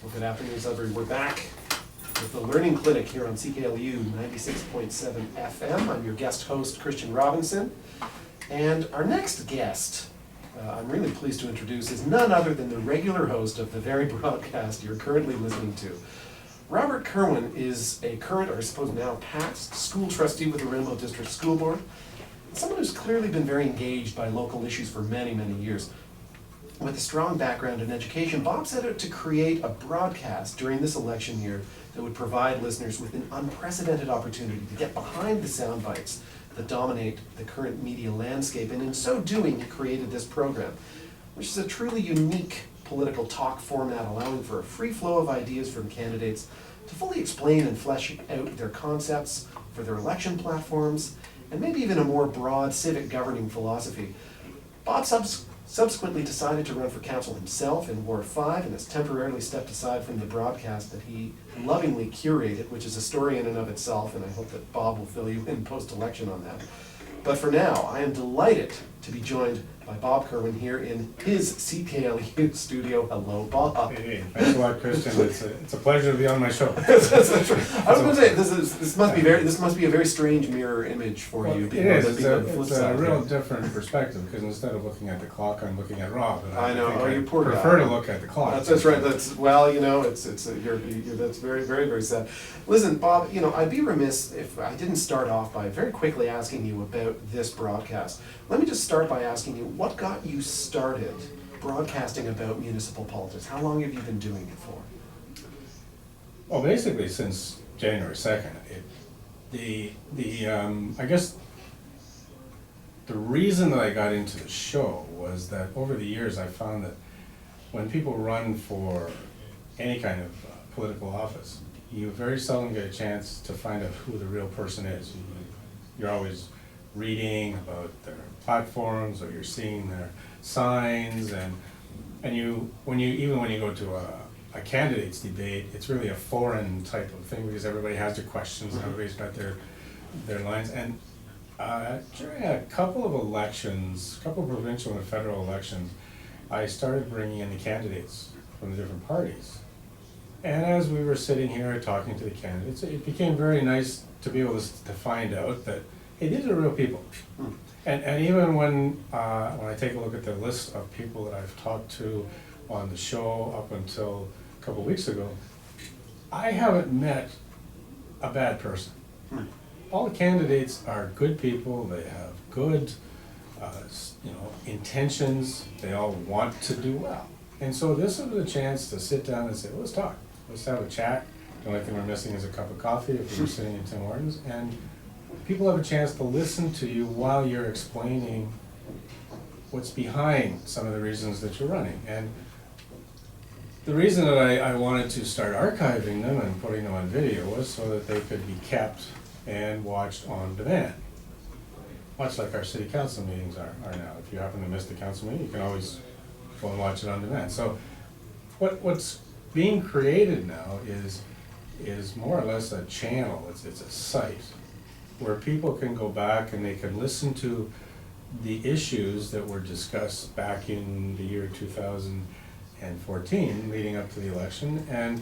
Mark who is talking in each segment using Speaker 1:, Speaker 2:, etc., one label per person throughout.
Speaker 1: Well, good afternoon, Sudbury. We're back with the Learning Clinic here on CKLU 96.7 FM. I'm your guest host, Christian Robinson. And our next guest, I'm really pleased to introduce, is none other than the regular host of the very broadcast you're currently listening to. Robert Kirwan is a current, or I suppose now past, school trustee with the Rainbow District School Board. Someone who's clearly been very engaged by local issues for many, many years. With a strong background in education, Bob set out to create a broadcast during this election year that would provide listeners with an unprecedented opportunity to get behind the sound bites that dominate the current media landscape, and in so doing, he created this program, which is a truly unique political talk format, allowing for a free flow of ideas from candidates to fully explain and flesh out their concepts for their election platforms, and maybe even a more broad civic governing philosophy. Bob subsequently decided to run for council himself in Ward 5 and has temporarily stepped aside from the broadcast that he lovingly curated, which is a story in and of itself, and I hope that Bob will fill you in post-election on that. But for now, I am delighted to be joined by Bob Kirwan here in his CKLU studio. Hello, Bob.
Speaker 2: Hey, thanks a lot, Christian. It's a pleasure to be on my show.
Speaker 1: I was going to say this must be a very strange mirror image for you.
Speaker 2: It is. It's a real different perspective, because instead of looking at the clock, I'm looking at Rob. And
Speaker 1: I know. You poor guy.
Speaker 2: Prefer to look at the clock.
Speaker 1: That's right. That's very, very, very sad. Listen, Bob. I'd be remiss if I didn't start off by very quickly asking you about this broadcast. Let me just start by asking you, what got you started broadcasting about municipal politics? How long have you been doing it for?
Speaker 2: Well, basically since January 2nd. I guess the reason that I got into the show was that over the years I found that when people run for any kind of political office, you very seldom get a chance to find out who the real person is. You're always reading about their platforms, or you're seeing their signs, and when you go to a candidates debate, it's really a foreign type of thing, because everybody has their questions and everybody's got their lines. And during a couple of elections, a couple of provincial and federal elections, I started bringing in the candidates from the different parties. And as we were sitting here talking to the candidates, it became very nice to be able to find out that, hey, these are real people. And even when I take a look at the list of people that I've talked to on the show up until a couple weeks ago, I haven't met a bad person. All the candidates are good people. They have good intentions. They all want to do well. And so this is a chance to sit down and say, let's talk. Let's have a chat. The only thing we're missing is a cup of coffee if we were sitting in Tim Hortons. And people have a chance to listen to you while you're explaining what's behind some of the reasons that you're running. And the reason that I wanted to start archiving them and putting them on video was so that they could be kept and watched on demand. Much like our city council meetings are now. If you happen to miss the council meeting, you can always go and watch it on demand. So what's being created now is more or less a channel. It's a site where people can go back and they can listen to the issues that were discussed back in the year 2014 leading up to the election. And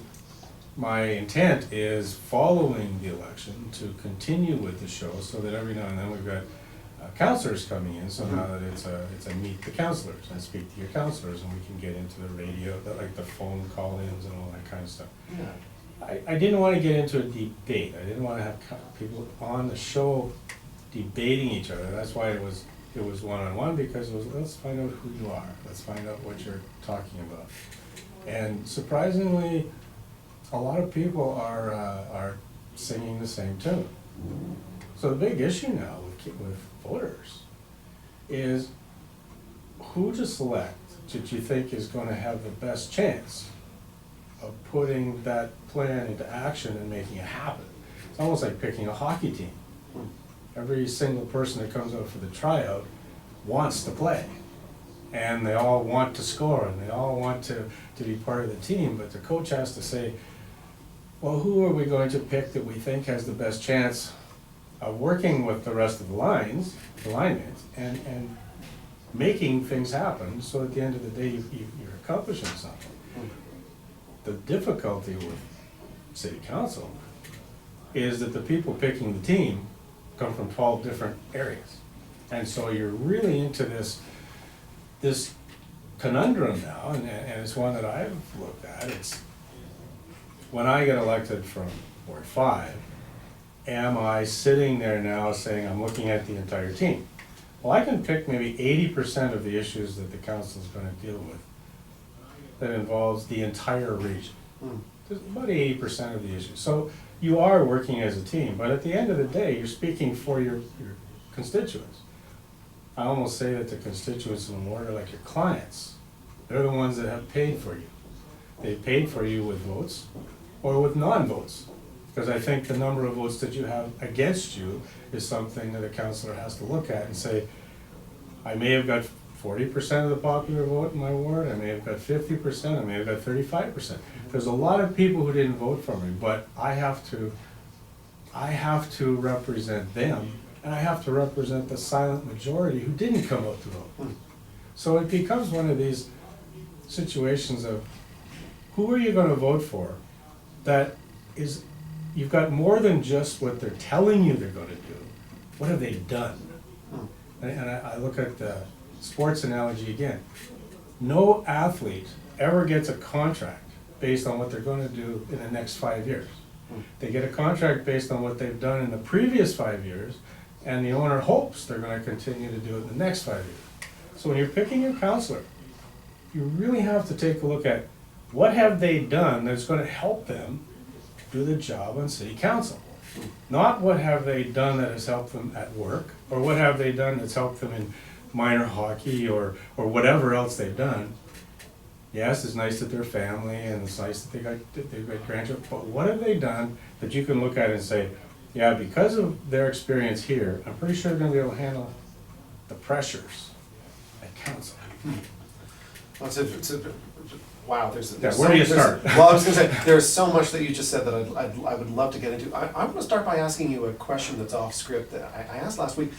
Speaker 2: my intent is, following the election, to continue with the show so that every now and then we've got counselors coming in, so now that it's a meet the counselors and speak to your counselors, and we can get into the radio, like the phone call-ins and all that kind of stuff.
Speaker 1: Yeah.
Speaker 2: I didn't want to get into a debate. I didn't want to have people on the show debating each other. That's why it was one-on-one, because it was, let's find out who you are. Let's find out what you're talking about. And surprisingly, a lot of people are singing the same tune. So the big issue now with voters is who to select that you think is going to have the best chance of putting that plan into action and making it happen. It's almost like picking a hockey team. Every single person that comes out for the tryout wants to play, and they all want to score, and they all want to be part of the team, but the coach has to say, well, who are we going to pick that we think has the best chance of working with the rest of the linemen, and making things happen, so at the end of the day you're accomplishing something. The difficulty with city council is that the people picking the team come from 12 different areas. And so you're really into this conundrum now, and it's one that I've looked at. It's when I get elected from Ward 5, am I sitting there now saying I'm looking at the entire team? Well, I can pick maybe 80% of the issues that the council is going to deal with that involves the entire region. There's about 80% of the issues. So you are working as a team, but at the end of the day, you're speaking for your constituents. I almost say that the constituents in the ward are like your clients. They're the ones that have paid for you. They paid for you with votes or with non-votes. Because I think the number of votes that you have against you is something that a councillor has to look at and say, I may have got 40% of the popular vote in my ward, I may have got 50%, I may have got 35%. There's a lot of people who didn't vote for me, but I have to represent them, and I have to represent the silent majority who didn't come out to vote. So it becomes one of these situations of, who are you gonna vote for that is, you've got more than just what they're telling you they're gonna do. What have they done? And I look at the sports analogy again. No athlete ever gets a contract based on what they're gonna do in the next 5 years. They get a contract based on what they've done in the previous 5 years, and the owner hopes they're gonna continue to do it in the next 5 years. So when you're picking your counselor, you really have to take a look at what have they done that's gonna help them do the job on city council. Not what have they done that has helped them at work, or what have they done that's helped them in minor hockey or whatever else they've done. Yes, it's nice that they're family and it's nice that they've got grandchildren, but what have they done that you can look at and say, yeah, because of their experience here, I'm pretty sure they're gonna be able to handle the pressures at council.
Speaker 1: Well, wow, there's
Speaker 2: Yeah, where do you start?
Speaker 1: Well, I was gonna say, there's so much that you just said that I would love to get into. I want to start by asking you a question that's off script that I asked last week.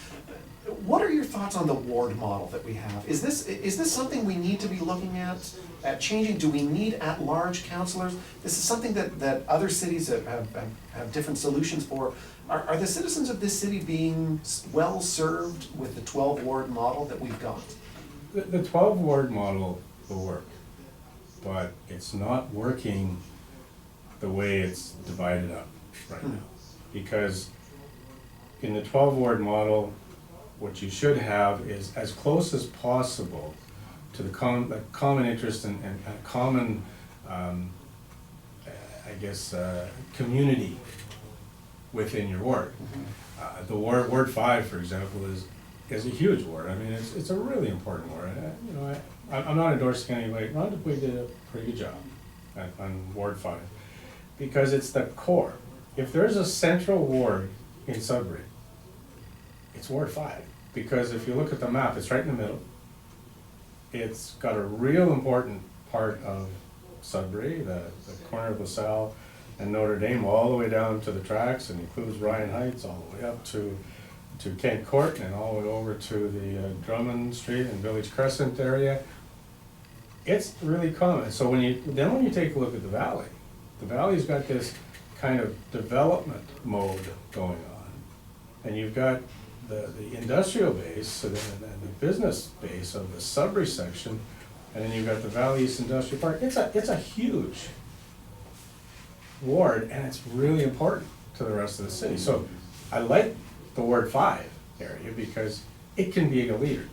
Speaker 1: What are your thoughts on the ward model that we have? Is this something we need to be looking at changing? Do we need at-large councillors? This is something that other cities have different solutions for. Are the citizens of this city being well served with the 12-ward model that we've got?
Speaker 2: The 12-ward model will work, but it's not working the way it's divided up right now. Because in the 12-ward model, what you should have is as close as possible to the common interest and common, community within your ward. The ward 5, for example, is a huge ward. I mean, it's a really important ward. I'm not endorsing anybody. Ron Dupuy did a pretty good job on Ward 5 because it's the core. If there's a central ward in Sudbury, it's Ward 5, because if you look at the map, it's right in the middle. It's got a real important part of Sudbury, the corner of LaSalle and Notre Dame, all the way down to the tracks, and includes Ryan Heights all the way up to Kent Court and all the way over to the Drummond Street and Village Crescent area. It's really common. So when you take a look at the valley's got this kind of development mode going on, and you've got the industrial base and the business base of the Sudbury section, and then you've got the Valley East Industrial Park. It's a huge ward, and it's really important to the rest of the city. So I like the Ward 5 area because it can be a leader.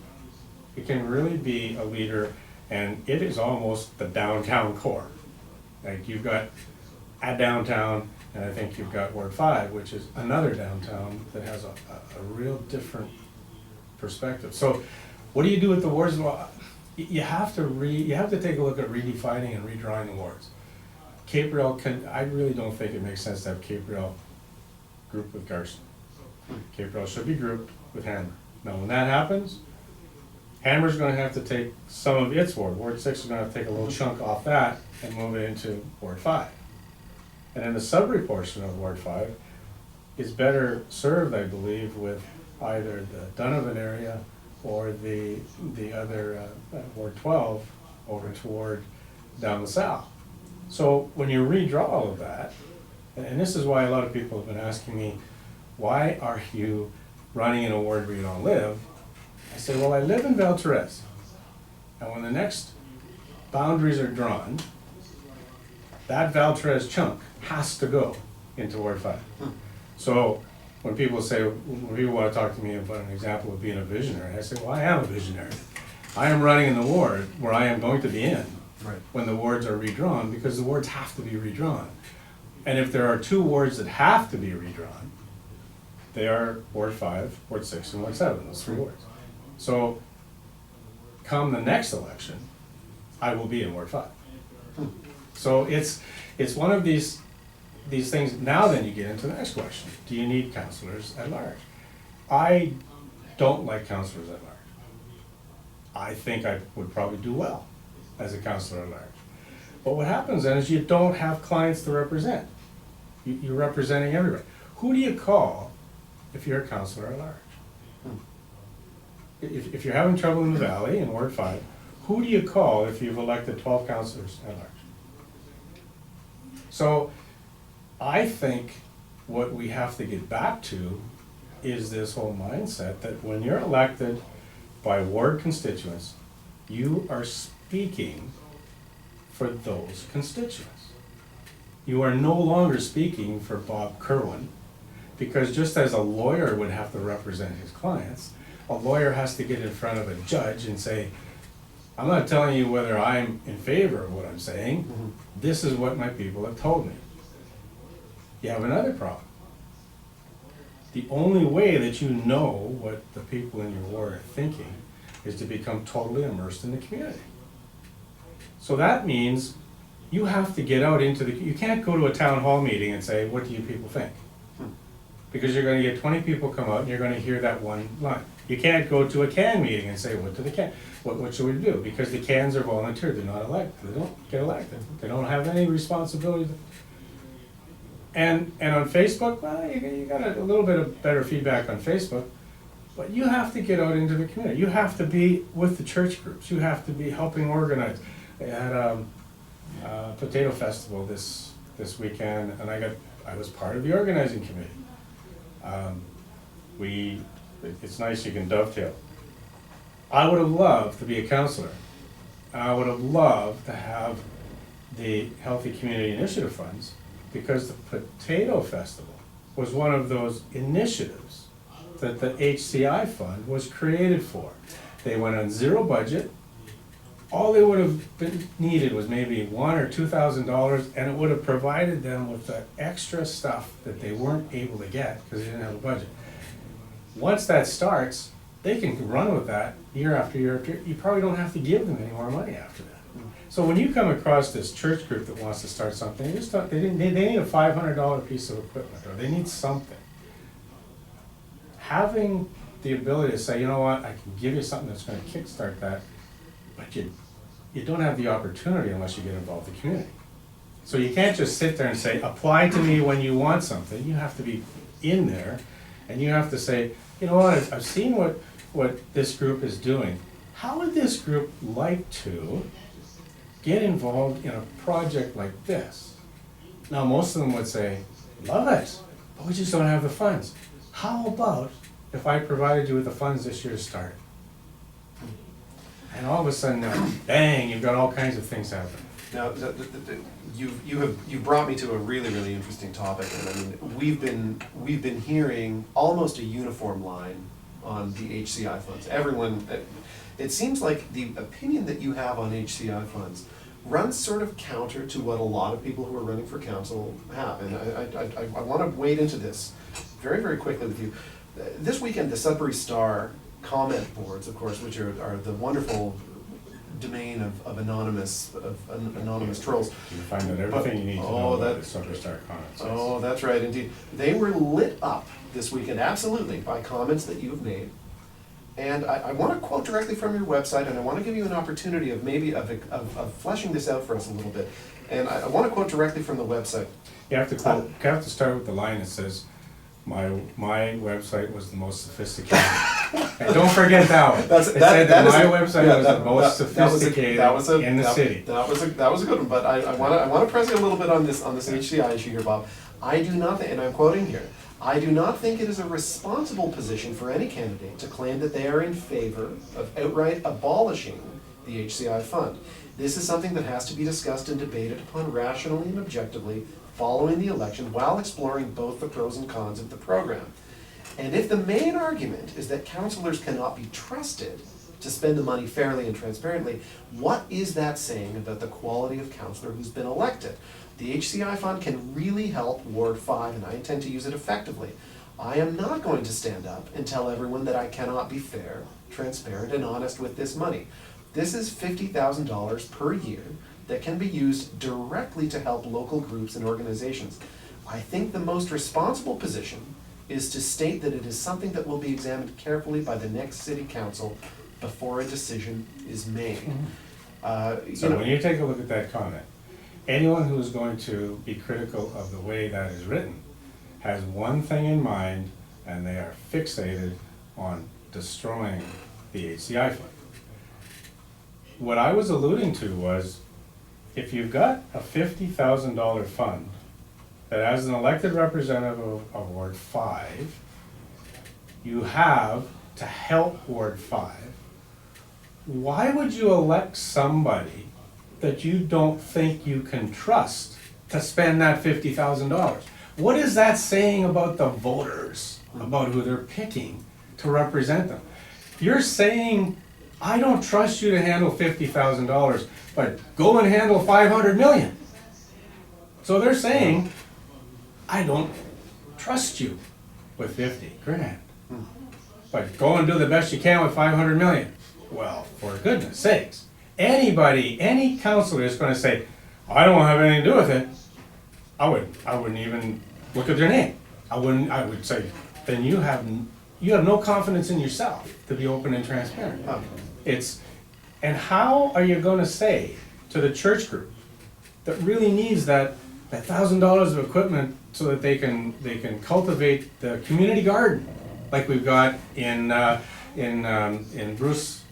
Speaker 2: It can really be a leader, and it is almost the downtown core. Like you've got a downtown, and I think you've got Ward 5, which is another downtown that has a real different perspective. So what do you do with the wards? Well, you have to take a look at redefining and redrawing the wards. Cape-Rail I really don't think it makes sense to have Cape-Rail grouped with Garson. Cape-Rail should be grouped with Hammer. Now when that happens, Hammer's gonna have to take some of its ward. Ward 6 is gonna have to take a little chunk off that and move it into Ward 5. And then the Sudbury portion of Ward 5 is better served, I believe, with either the Donovan area or the other Ward 12 over toward down the south. So when you redraw all of that, and this is why a lot of people have been asking me, why are you running in a ward where you don't live? I say, well, I live in Valtorez. And when the next boundaries are drawn, that Valtorez chunk has to go into Ward 5. So when people want to talk to me about an example of being a visionary, I say, well, I am a visionary. I am running in the ward where I am going to be in when the wards are redrawn, because the wards have to be redrawn. And if there are 2 wards that have to be redrawn, they are Ward 5, Ward 6, and Ward 7, those 3 wards. So come the next election, I will be in Ward 5. So it's one of these things. Now then you get into the next question. Do you need councillors at large? I don't like councillors at large. I think I would probably do well as a councillor at large. But what happens then is you don't have clients to represent. You're representing everybody. Who do you call if you're a councillor at large? If you're having trouble in the valley in Ward 5, who do you call if you've elected 12 councillors at large? So I think what we have to get back to is this whole mindset that when you're elected by ward constituents, you are speaking for those constituents. You are no longer speaking for Bob Kirwan, because just as a lawyer would have to represent his clients, a lawyer has to get in front of a judge and say, I'm not telling you whether I'm in favor of what I'm saying. This is what my people have told me. You have another problem. The only way that you know what the people in your ward are thinking is to become totally immersed in the community. So that means you have to get out into you can't go to a town hall meeting and say, what do you people think? Because you're going to get 20 people come out and you're going to hear that one line. You can't go to a CAN meeting and say, what should we do? Because the CANs are volunteer, they're not elected, they don't get elected. They don't have any responsibility. And on Facebook, well, you got a little bit of better feedback on Facebook, but you have to get out into the community. You have to be with the church groups. You have to be helping organize. They had a potato festival this weekend, and I was part of the organizing committee. It's nice you can dovetail. I would have loved to be a counselor. I would have loved to have the Healthy Community Initiative funds, because the Potato Festival was one of those initiatives that the HCI fund was created for. They went on zero budget. All they would have needed was maybe $1,000 or $2,000, and it would have provided them with the extra stuff that they weren't able to get because they didn't have a budget. Once that starts, they can run with that year after year after year. You probably don't have to give them any more money after that. So when you come across this church group that wants to start something, they need a $500 piece of equipment, or they need something. Having the ability to say, you know what, I can give you something that's going to kickstart that, but you don't have the opportunity unless you get involved in the community. So you can't just sit there and say, apply to me when you want something. You have to be in there, and you have to say, you know what, I've seen what this group is doing. How would this group like to get involved in a project like this? Now, most of them would say, love it, but we just don't have the funds. How about if I provided you with the funds this year to start? And all of a sudden, bang, you've got all kinds of things happening.
Speaker 1: Now, you've brought me to a really, really interesting topic, and I mean, we've been hearing almost a uniform line on the HCI funds. Everyone, it seems like the opinion that you have on HCI funds runs sort of counter to what a lot of people who are running for council have, and I want to wade into this very, very quickly with you. This weekend, the Sudbury Star comment boards, of course, which are the wonderful domain of anonymous trolls.
Speaker 2: You find out everything you need to know about the Sudbury Star comments.
Speaker 1: Oh, that's right, indeed. They were lit up this weekend, absolutely, by comments that you've made. And I want to quote directly from your website, and I want to give you an opportunity of fleshing this out for us a little bit. And I want to quote directly from the website.
Speaker 2: You have to start with the line that says, my website was the most sophisticated And don't forget that one. It said that my website was the most sophisticated in the city.
Speaker 1: That was a good one, but I wanna press you a little bit on this HCI issue here, Bob. I do not think, and I'm quoting here, I do not think it is a responsible position for any candidate to claim that they are in favor of outright abolishing the HCI fund. This is something that has to be discussed and debated upon rationally and objectively following the election while exploring both the pros and cons of the program. And if the main argument is that councillors cannot be trusted to spend the money fairly and transparently, what is that saying about the quality of councillor who's been elected? The HCI fund can really help Ward 5, and I intend to use it effectively. I am not going to stand up and tell everyone that I cannot be fair, transparent, and honest with this money. This is $50,000 per year that can be used directly to help local groups and organizations. I think the most responsible position is to state that it is something that will be examined carefully by the next city council before a decision is made.
Speaker 2: So when you take a look at that comment, anyone who is going to be critical of the way that is written has one thing in mind, and they are fixated on destroying the HCI fund. What I was alluding to was, if you've got a $50,000 fund that as an elected representative of Ward 5, you have to help Ward 5, why would you elect somebody that you don't think you can trust to spend that $50,000? What is that saying about the voters, about who they're picking to represent them? You're saying, I don't trust you to handle $50,000, but go and handle 500 million. So they're saying, I don't trust you with 50 grand, but go and do the best you can with 500 million. Well, for goodness sakes, anybody, any councillor is going to say, I don't have anything to do with it, I wouldn't even look at their name. I would say, then you have no confidence in yourself to be open and transparent. And how are you going to say to the church group that really needs that $1,000 of equipment so that they can cultivate the community garden like we've got in Bruce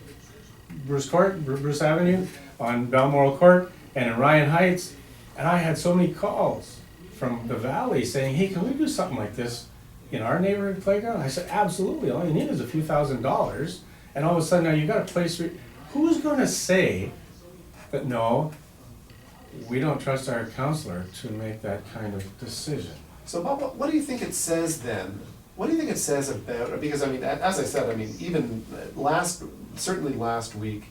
Speaker 2: Avenue, on Balmoral Court, and in Ryan Heights? And I had so many calls from the valley saying, hey, can we do something like this in our neighborhood playground? I said, absolutely, all you need is a few $1,000s, and all of a sudden now you've got a place where, who's going to say that no, we don't trust our counselor to make that kind of decision?
Speaker 1: So Bob, what do you think it says then? What do you think it says about, because I mean, as I said, I mean, even certainly last week,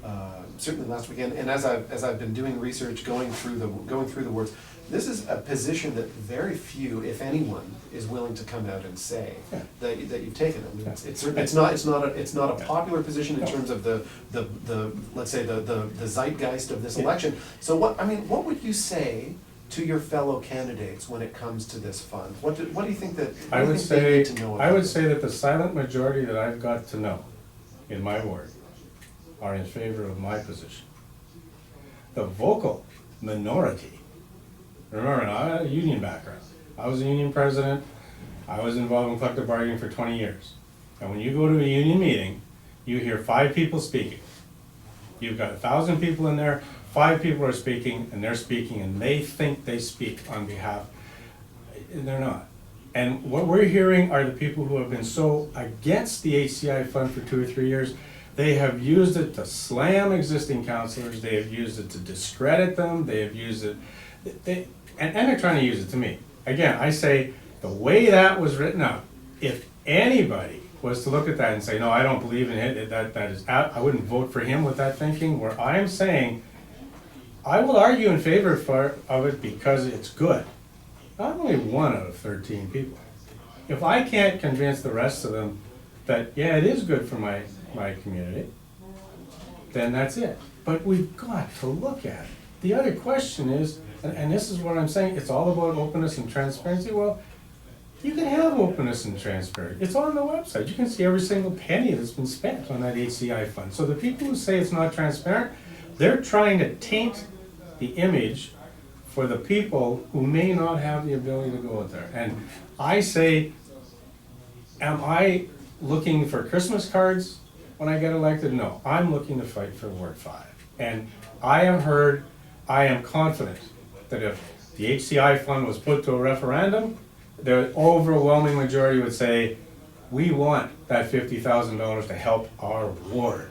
Speaker 1: and as I've been doing research, going through the words, this is a position that very few, if anyone, is willing to come out and say that you've taken. I mean, it's not a popular position in terms of the let's say the zeitgeist of this election. So what would you say to your fellow candidates when it comes to this fund? What do you think that
Speaker 2: I would say?
Speaker 1: they need to know about?
Speaker 2: I would say that the silent majority that I've got to know in my ward are in favor of my position. The vocal minority, remember, I had a union background. I was a union president. I was involved in collective bargaining for 20 years. And when you go to a union meeting, you hear 5 people speaking. You've got 1,000 people in there, 5 people are speaking, and they're speaking, and they think they speak on behalf, and they're not. And what we're hearing are the people who have been so against the HCI fund for 2 or 3 years. They have used it to slam existing councillors, they have used it to discredit them, they have used it, and they're trying to use it to me. Again, I say, the way that was written up, if anybody was to look at that and say, no, I don't believe in it, that is out, I wouldn't vote for him with that thinking, where I am saying, I will argue in favor of it because it's good. I'm only 1 out of 13 people. If I can't convince the rest of them that, yeah, it is good for my community, then that's it. But we've got to look at it. The other question is, and this is what I'm saying, it's all about openness and transparency. Well, you can have openness and transparency. It's on the website. You can see every single penny that's been spent on that HCI fund. So the people who say it's not transparent, they're trying to taint the image for the people who may not have the ability to go out there. And I say, am I looking for Christmas cards when I get elected? No, I'm looking to fight for Ward 5. And I am confident that if the HCI fund was put to a referendum, the overwhelming majority would say, we want that $50,000 to help our ward.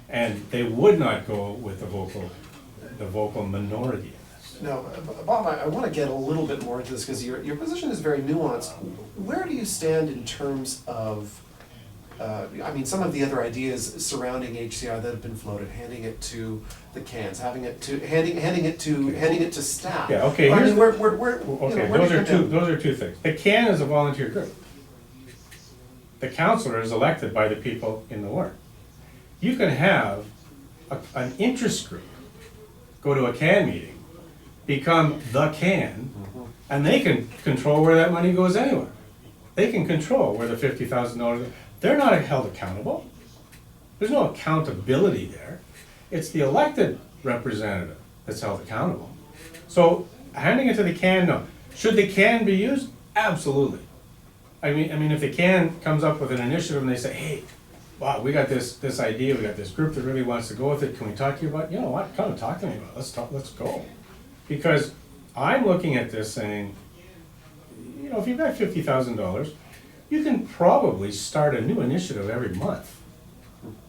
Speaker 2: And they would not go with the vocal minority in this.
Speaker 1: Now, Bob, I want to get a little bit more into this because your position is very nuanced. Where do you stand in terms of, some of the other ideas surrounding HCI that have been floated, handing it to the cans, handing it to staff?
Speaker 2: Yeah, okay.
Speaker 1: I mean,
Speaker 2: Those are two things. The can is a volunteer group. The councillor is elected by the people in the ward. You can have an interest group go to a can meeting, become the can, and they can control where that money goes anywhere. They can control where the $50,000, they're not held accountable. There's no accountability there. It's the elected representative that's held accountable. So handing it to the can, no. Should the can be used? Absolutely. I mean, if the can comes up with an initiative and they say, hey, wow, we got this idea, we got this group that really wants to go with it, can we talk to you about it? You know what, come and talk to me about it, let's go. Because I'm looking at this saying, if you've got $50,000, you can probably start a new initiative every month.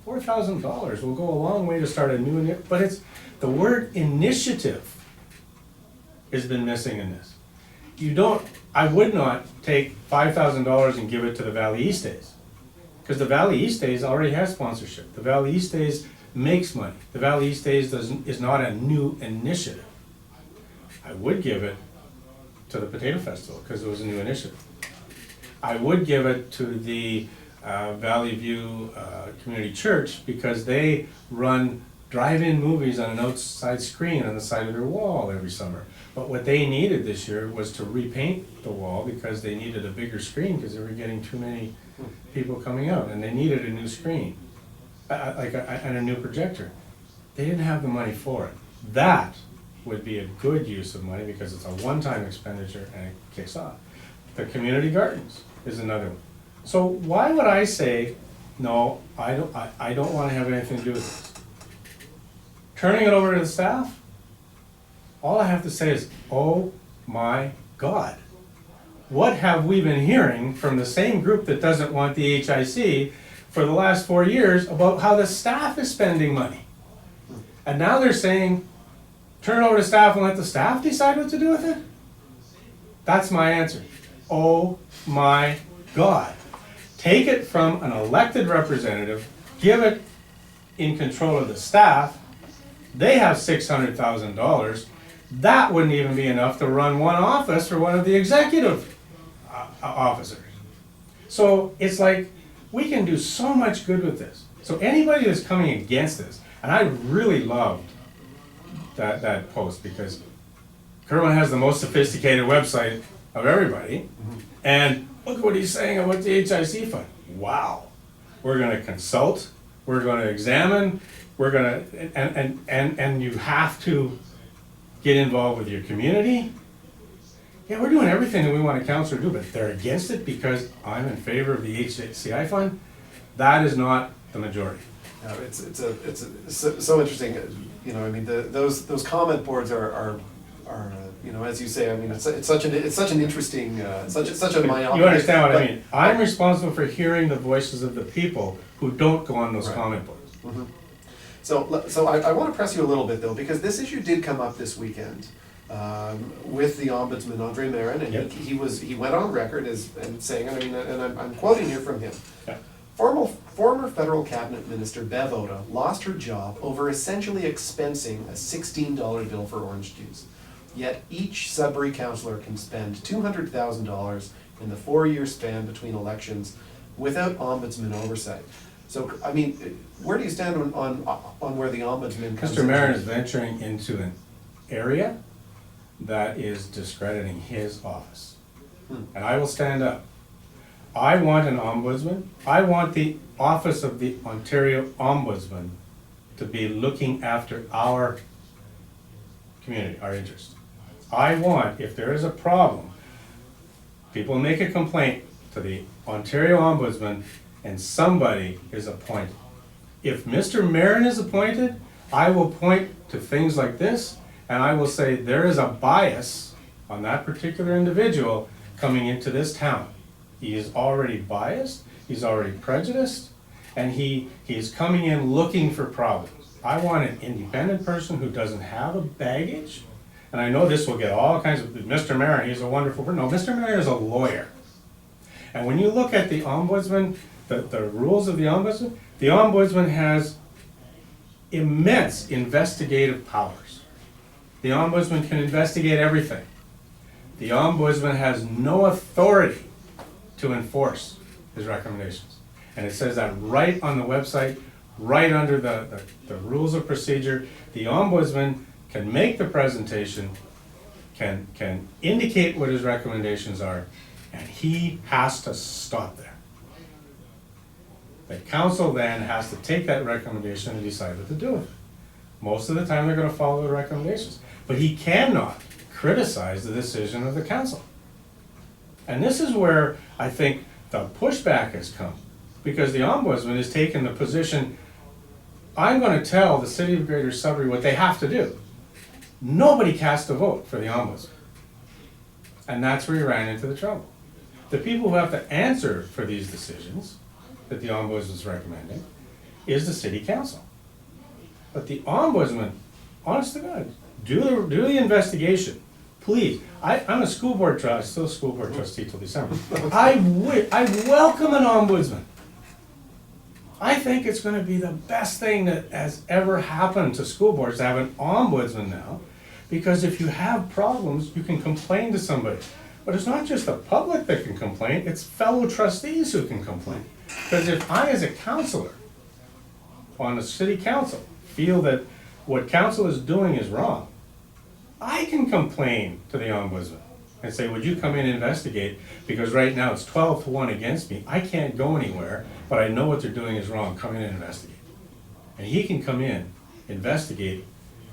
Speaker 2: $4,000 will go a long way to start a new initiative, but it's, the word initiative has been missing in this. I would not take $5,000 and give it to the Valley East Days. Because the Valley East Days already has sponsorship. The Valley East Days makes money. The Valley East Days is not a new initiative. I would give it to the Potato Festival because it was a new initiative. I would give it to the Valley View Community Church because they run drive-in movies on an outside screen on the side of their wall every summer. But what they needed this year was to repaint the wall because they needed a bigger screen because they were getting too many people coming out, and they needed a new screen, and a new projector. They didn't have the money for it. That would be a good use of money because it's a one-time expenditure and it kicks off. The community gardens is another one. So why would I say, no, I don't want to have anything to do with this? Turning it over to the staff, all I have to say is, oh my God. What have we been hearing from the same group that doesn't want the HIC for the last 4 years about how the staff is spending money? And now they're saying, turn it over to staff and let the staff decide what to do with it? That's my answer. Oh my God. Take it from an elected representative, give it in control of the staff. They have $600,000. That wouldn't even be enough to run one office for one of the executive officers. So it's like, we can do so much good with this. So anybody that's coming against this, and I really loved that post because Kirwan has the most sophisticated website of everybody, and look what he's saying about the HIC fund. Wow. We're gonna consult, we're gonna examine, we're gonna, and you have to get involved with your community. Yeah, we're doing everything that we want a councillor to do, but they're against it because I'm in favor of the HCI fund. That is not the majority.
Speaker 1: No, it's so interesting. Those comment boards are as you say. I mean, it's such an interesting, such a myopic.
Speaker 2: You understand what I mean? I'm responsible for hearing the voices of the people who don't go on those comment boards.
Speaker 1: Mm-hmm. So I want to press you a little bit though, because this issue did come up this weekend with the Ombudsman, Andre Marin, and
Speaker 2: yep.
Speaker 1: he went on record as saying, I'm quoting here from him.
Speaker 2: Yeah.
Speaker 1: Former federal cabinet minister Bev Oda lost her job over essentially expensing a $16 bill for orange juice. Yet each Sudbury councillor can spend $200,000 in the 4-year span between elections without ombudsman oversight. So, I mean, where do you stand on where the ombudsman comes in?
Speaker 2: Mr. Marin is venturing into an area that is discrediting his office. And I will stand up. I want an ombudsman. I want the office of the Ontario Ombudsman to be looking after our community, our interests. I want, if there is a problem, people make a complaint to the Ontario Ombudsman and somebody is appointed. If Mr. Marin is appointed, I will point to things like this and I will say there is a bias on that particular individual coming into this town. He is already biased, he's already prejudiced, and he is coming in looking for problems. I want an independent person who doesn't have a baggage, and I know this will get all kinds of, Mr. Marin, he's a wonderful person. No, Mr. Marin is a lawyer. And when you look at the ombudsman, the rules of the ombudsman has immense investigative powers. The ombudsman can investigate everything. The ombudsman has no authority to enforce his recommendations. And it says that right on the website, right under the rules of procedure. The ombudsman can make the presentation, can indicate what his recommendations are, and he has to stop there. The council then has to take that recommendation and decide what to do with it. Most of the time they're going to follow the recommendations. But he cannot criticize the decision of the council. And this is where I think the pushback has come, because the ombudsman has taken the position, I'm going to tell the City of Greater Sudbury what they have to do. Nobody cast a vote for the ombudsman. And that's where he ran into the trouble. The people who have to answer for these decisions that the ombudsman is recommending is the city council. But the ombudsman, honest to God, do the investigation. Please, I'm a school board trustee, still a school board trustee till December. I welcome an ombudsman. I think it's going to be the best thing that has ever happened to school boards to have an ombudsman now, because if you have problems, you can complain to somebody. But it's not just the public that can complain, it's fellow trustees who can complain. Because if I, as a counselor on the city council, feel that what council is doing is wrong, I can complain to the ombudsman and say, would you come in and investigate? Because right now it's 12-1 against me. I can't go anywhere, but I know what they're doing is wrong. Come in and investigate. And he can come in, investigate,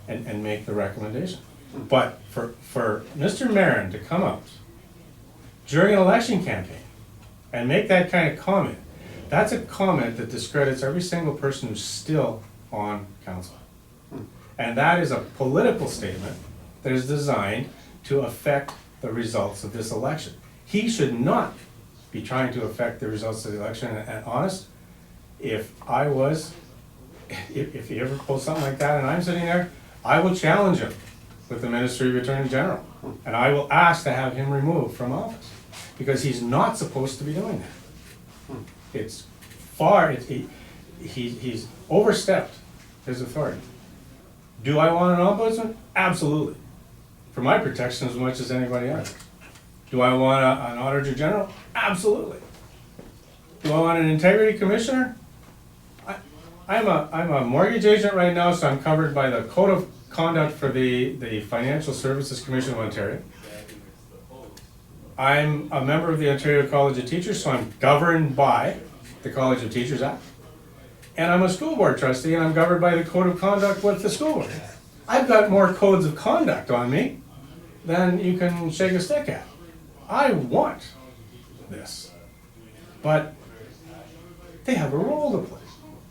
Speaker 2: and make the recommendation. But for Mr. Marin to come out during an election campaign and make that kind of comment, that's a comment that discredits every single person who's still on council. And that is a political statement that is designed to affect the results of this election. He should not be trying to affect the results of the election. And honest, if he ever pulls something like that and I'm sitting there, I will challenge him with the Ministry of Attorney General. And I will ask to have him removed from office, because he's not supposed to be doing that. It's he's overstepped his authority. Do I want an ombudsman? Absolutely. For my protection as much as anybody else. Do I want an Auditor General? Absolutely. Do I want an Integrity Commissioner? I'm a mortgage agent right now, so I'm covered by the Code of Conduct for the Financial Services Commission of Ontario. I'm a member of the Ontario College of Teachers, so I'm governed by the College of Teachers Act. And I'm a school board trustee, and I'm governed by the Code of Conduct with the school board. I've got more codes of conduct on me than you can shake a stick at. I want this. But they have a role to play.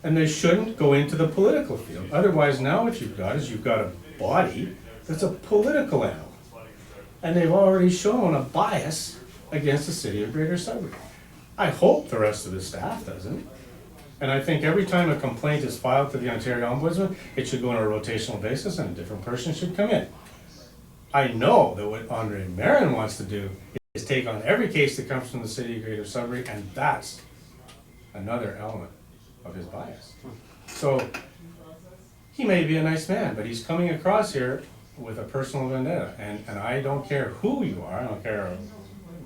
Speaker 2: And they shouldn't go into the political field. Otherwise, now what you've got is you've got a body that's a political animal. And they've already shown a bias against the City of Greater Sudbury. I hope the rest of the staff doesn't. And I think every time a complaint is filed to the Ontario Ombudsman, it should go on a rotational basis and a different person should come in. I know that what Andre Marin wants to do is take on every case that comes from the City of Greater Sudbury, and that's another element of his bias. So he may be a nice man, but he's coming across here with a personal vendetta. And I don't care who you are, I don't care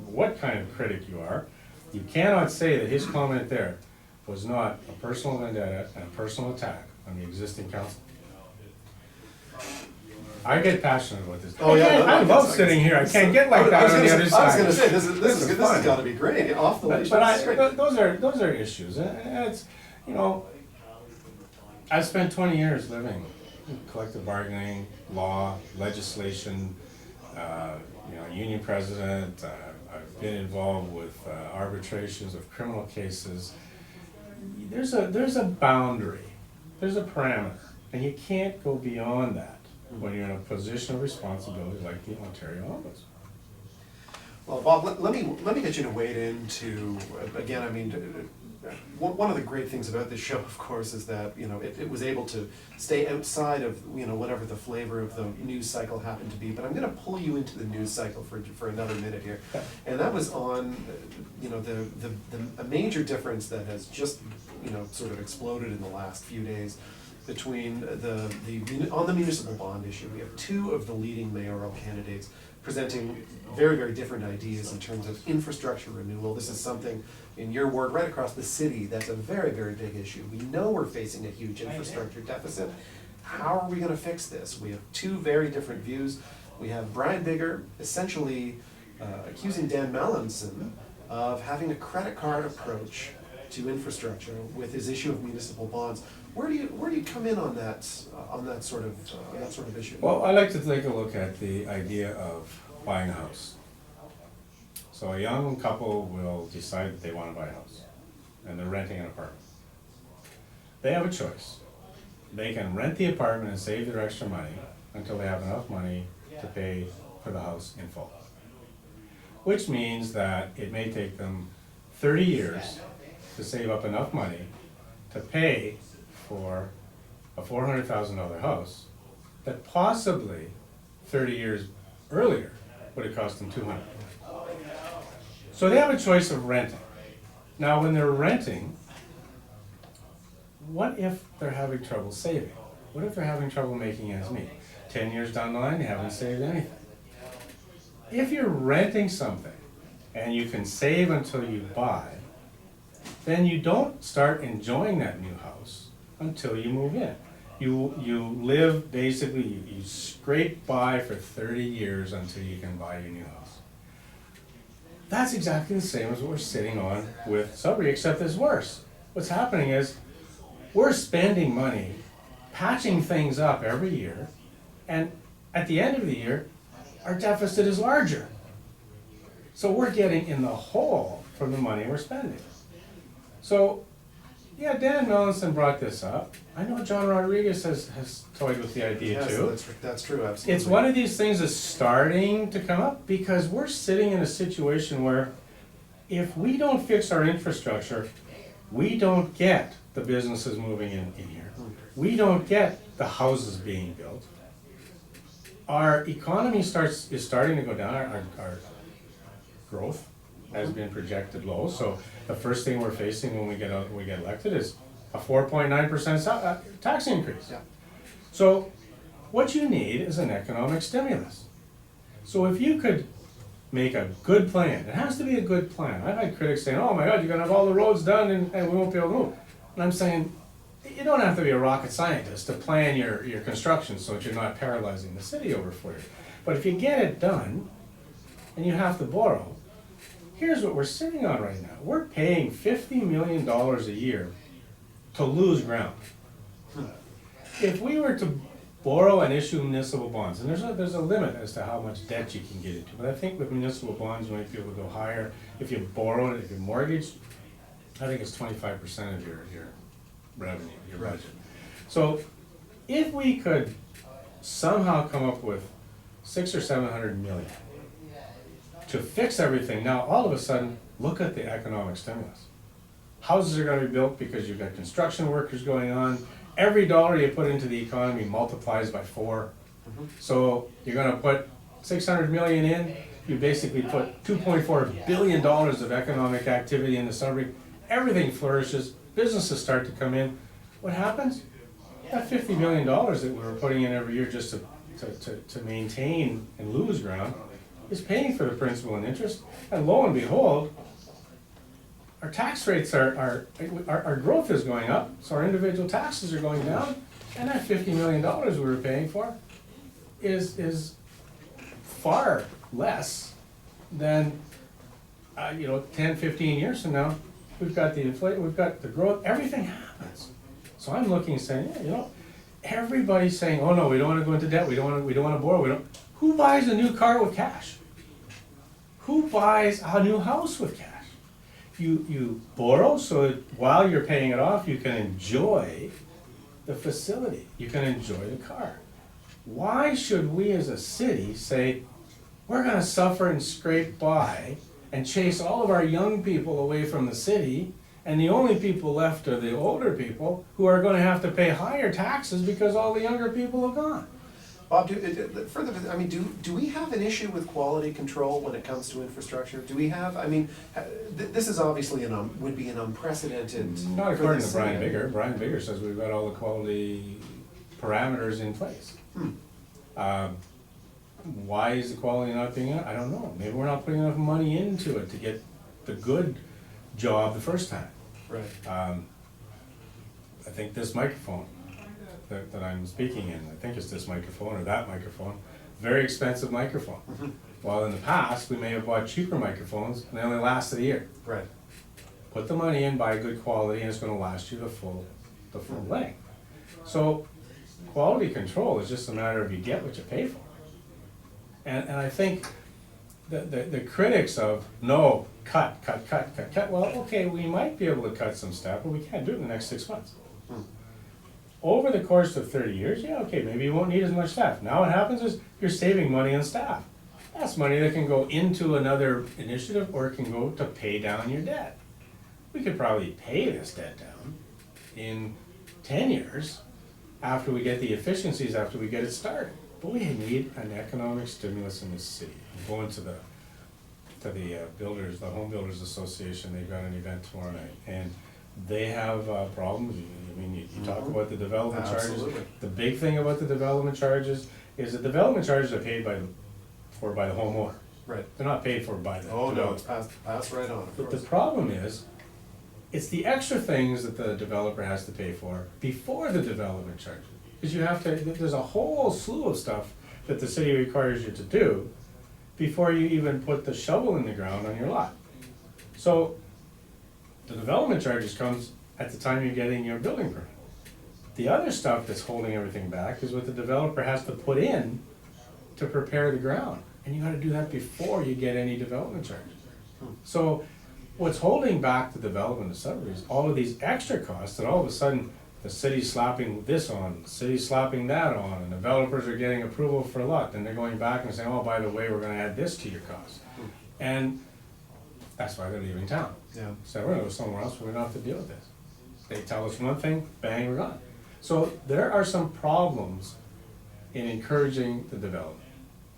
Speaker 2: what kind of critic you are, you cannot say that his comment there was not a personal vendetta and a personal attack on the existing council. I get passionate about this.
Speaker 1: Oh, yeah,
Speaker 2: I love sitting here. I can't get like that on the other side.
Speaker 1: I was going to say, this is good. This has got to be great. Off the leash.
Speaker 2: But those are issues. And it's, you know, I've spent 20 years living in collective bargaining, law, legislation, union president. I've been involved with arbitrations of criminal cases, there's a boundary, there's a parameter, and you can't go beyond that when you're in a position of responsibility like the Ontario Ombudsman.
Speaker 1: Well, Bob, let me get you to wade into, again, I mean, one of the great things about this show, of course, is that, you know, it was able to stay outside of, you know, whatever the flavor of the news cycle happened to be, but I'm gonna pull you into the news cycle for another minute here. And that was on, you know, a major difference that has just, you know, sort of exploded in the last few days between on the municipal bond issue. We have two of the leading mayoral candidates presenting very, very different ideas in terms of infrastructure renewal. This is something in your ward right across the city that's a very, very big issue. We know we're facing a huge infrastructure deficit. How are we gonna fix this? We have two very different views. We have Brian Bigger essentially accusing Dan Mallinson of having a credit card approach to infrastructure with his issue of municipal bonds. Where do you come in on that sort of issue?
Speaker 2: Well, I like to take a look at the idea of buying a house. So a young couple will decide that they want to buy a house, and they're renting an apartment. They have a choice. They can rent the apartment and save their extra money until they have enough money to pay for the house in full. Which means that it may take them 30 years to save up enough money to pay for a $400,000 house that possibly 30 years earlier would have cost them $200,000. So they have a choice of renting. Now when they're renting, what if they're having trouble saving? What if they're having trouble making ends meet? 10 years down the line, you haven't saved anything. If you're renting something and you can save until you buy, then you don't start enjoying that new house until you move in. You live basically, you scrape by for 30 years until you can buy your new house. That's exactly the same as what we're sitting on with Sudbury, except it's worse. What's happening is we're spending money, patching things up every year, and at the end of the year, our deficit is larger. So we're getting in the hole from the money we're spending. So, yeah, Dan Mallinson brought this up. I know John Rodriguez has toyed with the idea too.
Speaker 1: Yes, that's true, absolutely.
Speaker 2: It's one of these things that's starting to come up because we're sitting in a situation where if we don't fix our infrastructure, we don't get the businesses moving in here. We don't get the houses being built. Our economy is starting to go down. Our growth has been projected low. So the first thing we're facing when we get elected is a 4.9% tax increase.
Speaker 1: Yeah.
Speaker 2: So what you need is an economic stimulus. So if you could make a good plan, it has to be a good plan. I've had critics saying, oh my God, you're gonna have all the roads done and we won't be able to move. And I'm saying, you don't have to be a rocket scientist to plan your construction so that you're not paralyzing the city over 4 years. But if you get it done and you have to borrow, here's what we're sitting on right now. We're paying $50 million a year to lose ground. If we were to borrow and issue municipal bonds, and there's a limit as to how much debt you can get into, but I think with municipal bonds you might be able to go higher. If you borrow it, if you mortgage, I think it's 25% of your revenue, your budget. So if we could somehow come up with $600 or $700 million to fix everything, now all of a sudden, look at the economic stimulus. Houses are gonna be built because you've got construction workers going on. Every dollar you put into the economy multiplies by 4. So you're gonna put 600 million in, you basically put $2.4 billion of economic activity in the Sudbury. Everything flourishes, businesses start to come in. What happens? That $50 million that we were putting in every year just to maintain and lose ground is paying for the principal and interest. And lo and behold, our tax rates our growth is going up, so our individual taxes are going down, and that $50 million we were paying for is far less than 10, 15 years from now. We've got the inflation, we've got the growth, everything happens. So I'm looking and saying, yeah, everybody's saying, oh no, we don't want to go into debt, we don't want to borrow, Who buys a new car with cash? Who buys a new house with cash? You borrow so that while you're paying it off, you can enjoy the facility, you can enjoy the car. Why should we as a city say, we're gonna suffer and scrape by and chase all of our young people away from the city, and the only people left are the older people who are gonna have to pay higher taxes because all the younger people have gone?
Speaker 1: Bob, do we have an issue with quality control when it comes to infrastructure? Do we have, this is obviously would be an unprecedented.
Speaker 2: Not
Speaker 1: for
Speaker 2: according
Speaker 1: the
Speaker 2: to Brian
Speaker 1: city.
Speaker 2: Bigger. Brian Bigger says we've got all the quality parameters in place. Why is the quality not being, I don't know. Maybe we're not putting enough money into it to get the good job the first time.
Speaker 1: Right.
Speaker 2: I think this microphone that I'm speaking in, I think it's this microphone or that microphone, very expensive microphone. While in the past, we may have bought cheaper microphones and they only lasted a year.
Speaker 1: Right.
Speaker 2: Put the money in, buy good quality, and it's gonna last you the full length. So, quality control is just a matter of you get what you pay for. And I think the critics of, no, cut, well, okay, we might be able to cut some staff, but we can't do it in the next 6 months. Over the course of 30 years, yeah, okay, maybe you won't need as much staff. Now what happens is you're saving money on staff. That's money that can go into another initiative or it can go to pay down your debt. We could probably pay this debt down in 10 years after we get the efficiencies, after we get it started. But we need an economic stimulus in this city. I'm going to the builders, the Home Builders Association, they've got an event tomorrow night. And they have problems. I mean, you talk about the development charges.
Speaker 1: Absolutely.
Speaker 2: The big thing about the development charges is the development charges are paid by the homeowner.
Speaker 1: Right.
Speaker 2: They're not paid for by the
Speaker 1: Oh, no,
Speaker 2: developer.
Speaker 1: it's passed right on, of
Speaker 2: But the
Speaker 1: course.
Speaker 2: problem is, it's the extra things that the developer has to pay for before the development charges. Because you have to, there's a whole slew of stuff that the city requires you to do before you even put the shovel in the ground on your lot. So, the development charges comes at the time you're getting your building permit. The other stuff that's holding everything back is what the developer has to put in to prepare the ground. And you gotta do that before you get any development charges. So what's holding back the development of Sudbury is all of these extra costs that all of a sudden the city's slapping this on, the city's slapping that on, and developers are getting approval for a lot. Then they're going back and saying, oh, by the way, we're gonna add this to your cost. And that's why they're leaving town.
Speaker 1: Yeah.
Speaker 2: So we're gonna go somewhere else where we don't have to deal with this. They tell us one thing, bang, we're gone. So there are some problems in encouraging the development.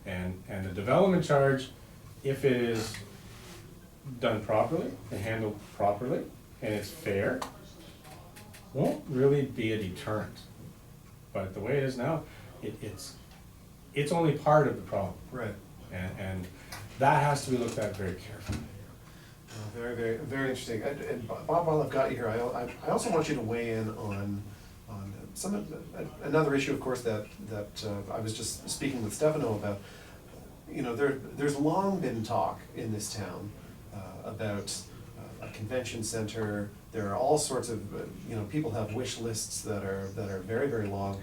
Speaker 2: And the development charge, if it is done properly and handled properly, and it's fair, won't really be a deterrent. But the way it is now, it's only part of the problem.
Speaker 1: Right.
Speaker 2: And that has to be looked at very carefully.
Speaker 1: Very, very, very interesting. And Bob, while I've got you here, I also want you to weigh in on another issue, of course, that I was just speaking with Stefano about. You know, there's long been talk in this town about a convention center. There are all sorts of, people have wish lists that are very, very long.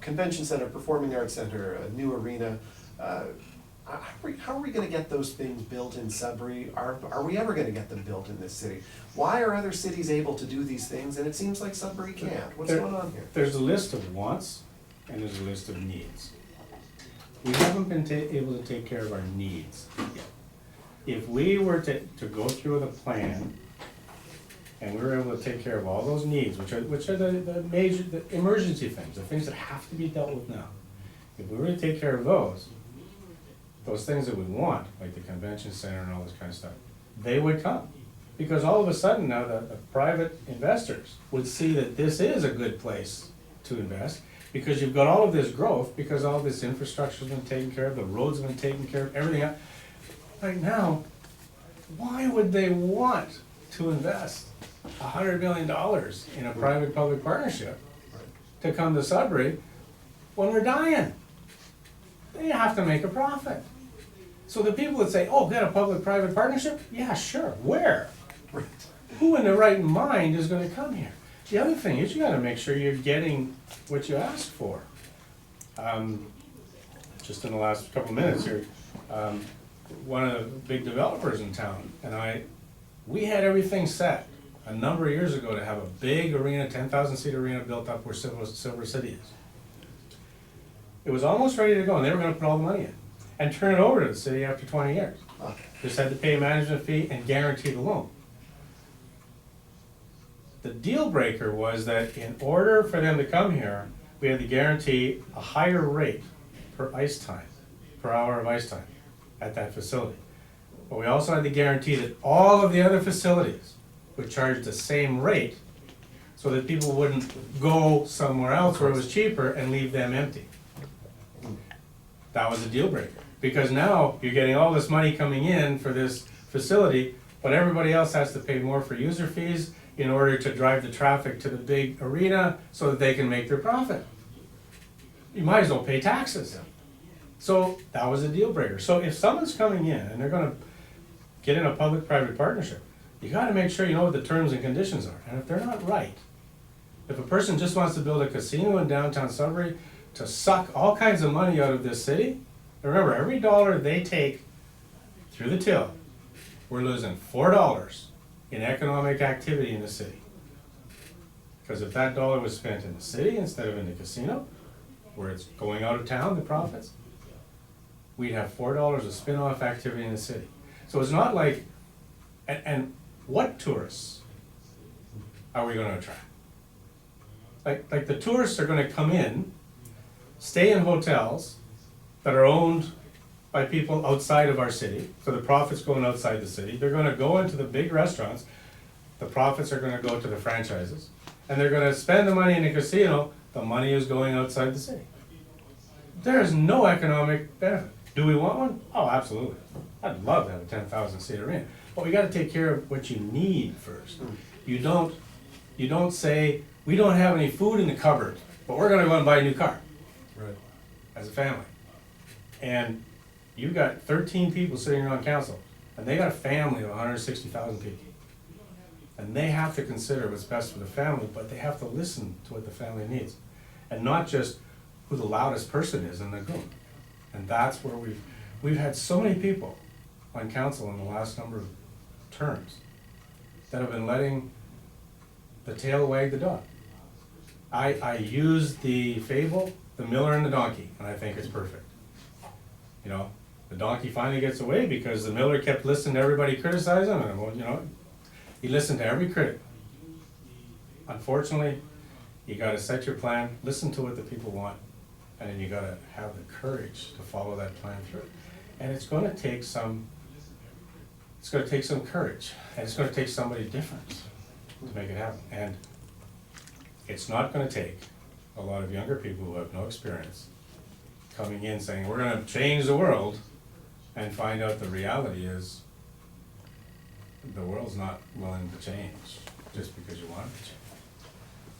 Speaker 1: Convention center, performing arts center, a new arena. How are we gonna get those things built in Sudbury? Are we ever gonna get them built in this city? Why are other cities able to do these things and it seems like Sudbury can't? What's going on here?
Speaker 2: There's a list of wants and there's a list of needs. We haven't been able to take care of our needs yet. If we were to go through with a plan and we were able to take care of all those needs, which are the major, the emergency things, the things that have to be dealt with now. If we were to take care of those things that we want, like the convention center and all this kind of stuff, they would come. Because all of a sudden now the private investors would see that this is a good place to invest, because you've got all of this growth, because all this infrastructure's been taken care of, the roads have been taken care of, everything else. Right now, why would they want to invest $100 million in a private-public partnership to come to Sudbury when we're dying? They have to make a profit. So the people that say, oh, get a public-private partnership? Yeah, sure. Where?
Speaker 1: Right.
Speaker 2: Who in their right mind is gonna come here? The other thing is you gotta make sure you're getting what you asked for. Just in the last couple of minutes here, one of the big developers in town, and we had everything set a number of years ago to have a big arena, 10,000 seat arena built up where Silver City is. It was almost ready to go, and they were gonna put all the money in and turn it over to the city after 20 years. Just had to pay a management fee and guarantee the loan. The deal breaker was that in order for them to come here, we had to guarantee a higher rate per ice time, per hour of ice time at that facility. But we also had to guarantee that all of the other facilities would charge the same rate so that people wouldn't go somewhere else where it was cheaper and leave them empty. That was a deal breaker, because now you're getting all this money coming in for this facility, but everybody else has to pay more for user fees in order to drive the traffic to the big arena so that they can make their profit. You might as well pay taxes. So that was a deal breaker. So if someone's coming in and they're gonna get in a public-private partnership, you gotta make sure you know what the terms and conditions are. And if they're not right, if a person just wants to build a casino in downtown Sudbury to suck all kinds of money out of this city, remember, every dollar they take through the till, we're losing $4 in economic activity in the city. Because if that dollar was spent in the city instead of in the casino, where it's going out of town, the profits, we'd have $4 of spin-off activity in the city. So it's not like, and what tourists are we gonna attract? Like the tourists are gonna come in, stay in hotels that are owned by people outside of our city, so the profit's going outside the city. They're gonna go into the big restaurants, the profits are gonna go to the franchises, and they're gonna spend the money in the casino, the money is going outside the city. There is no economic benefit. Do we want one? Oh, absolutely. I'd love to have a 10,000 seat arena, but we gotta take care of what you need first. You don't say, we don't have any food in the cupboard, but we're gonna go and buy a new car.
Speaker 1: Right.
Speaker 2: As a family. And you've got 13 people sitting on council, and they got a family of 160,000 people. And they have to consider what's best for the family, but they have to listen to what the family needs. And not just who the loudest person is in the room. And that's where we've had so many people on council in the last number of terms that have been letting the tail wag the dog. I use the fable, the miller and the donkey, and I think it's perfect. You know, the donkey finally gets away because the miller kept listening to everybody criticize him, and well, you know, he listened to every critic. Unfortunately, you gotta set your plan, listen to what the people want, and then you gotta have the courage to follow that plan through. And it's gonna take some courage, and it's gonna take somebody different to make it happen. And it's not gonna take a lot of younger people who have no experience coming in saying, we're gonna change the world, and find out the reality is the world's not willing to change just because you want it to change.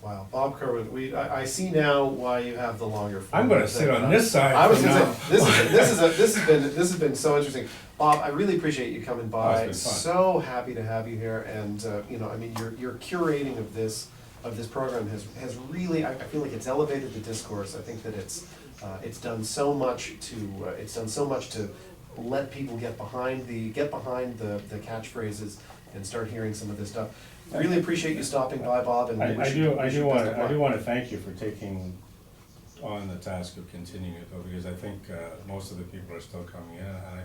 Speaker 1: Wow, Bob Kirwan, I see now why you have the longer form.
Speaker 2: I'm gonna sit on this side
Speaker 1: I was
Speaker 2: from
Speaker 1: gonna
Speaker 2: now.
Speaker 1: say, this has been so interesting. Bob, I really appreciate you coming by.
Speaker 2: Oh, it's been fun.
Speaker 1: So happy to have you here, and you know, I mean, your curating of this program has really, I feel like it's elevated the discourse. I think that it's done so much to let people get behind the catchphrases and start hearing some of this stuff. Really appreciate you stopping by, Bob, and
Speaker 2: I
Speaker 1: wish
Speaker 2: do
Speaker 1: you best of luck.
Speaker 2: want to thank you for taking on the task of continuing it, though, because I think most of the people are still coming in, and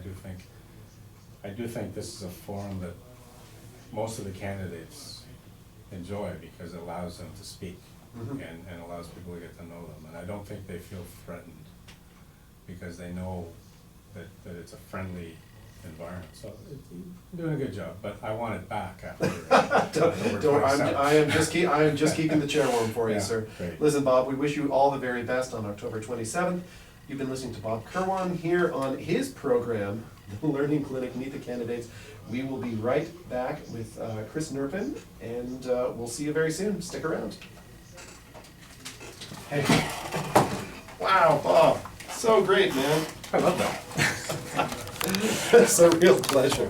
Speaker 2: I do think this is a forum that most of the candidates enjoy because it allows them to speak and allows people to get to know them, and I don't think they feel threatened because they know that it's a friendly environment. So you're doing a good job, but I want it back after.
Speaker 1: I am just keeping the chair warm for you,
Speaker 2: Yeah,
Speaker 1: sir.
Speaker 2: great.
Speaker 1: Listen, Bob, we wish you all the very best on October 27th. You've been listening to Bob Kirwan here on his program, The Learning Clinic, Meet the Candidates. We will be right back with Chris Nurpin, and we'll see you very soon. Stick around. Hey. Wow, Bob. So great, man.
Speaker 2: I love that.
Speaker 1: It's a real pleasure.